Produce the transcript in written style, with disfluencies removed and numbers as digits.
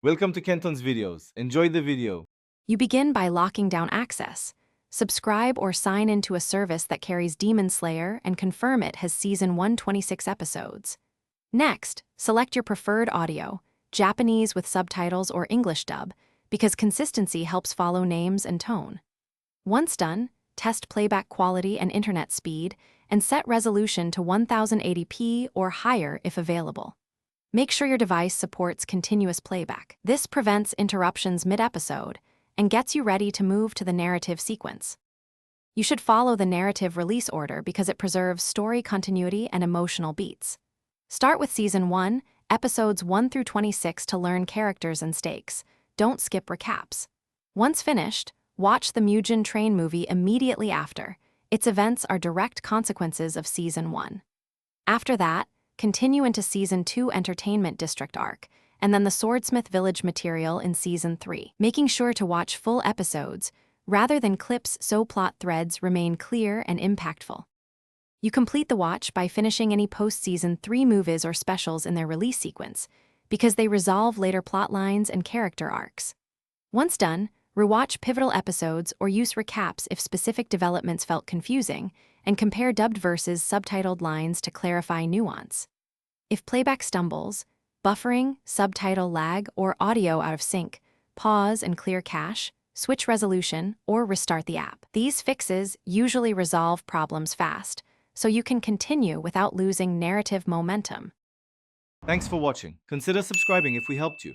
Welcome to Kenton's videos. Enjoy the video. You begin by locking down access. Subscribe or sign into a service that carries Demon Slayer and confirm it has Season 126 episodes. Next, select your preferred audio, Japanese with subtitles or English dub, because consistency helps follow names and tone. Once done, test playback quality and internet speed, and set resolution to 1080p or higher if available. Make sure your device supports continuous playback. This prevents interruptions mid-episode and gets you ready to move to the narrative sequence. You should follow the narrative release order because it preserves story continuity and emotional beats. Start with Season 1, Episodes 1 through 26 to learn characters and stakes. Don't skip recaps. Once finished, watch the Mugen Train movie immediately after. Its events are direct consequences of Season 1. After that, continue into Season 2 Entertainment District arc, and then the Swordsmith Village material in Season 3, making sure to watch full episodes, rather than clips so plot threads remain clear and impactful. You complete the watch by finishing any post-Season 3 movies or specials in their release sequence, because they resolve later plot lines and character arcs. Once done, rewatch pivotal episodes or use recaps if specific developments felt confusing, and compare dubbed versus subtitled lines to clarify nuance. If playback stumbles, buffering, subtitle lag, or audio out of sync, pause and clear cache, switch resolution, or restart the app. These fixes usually resolve problems fast, so you can continue without losing narrative momentum. Thanks for watching. Consider subscribing if we helped you.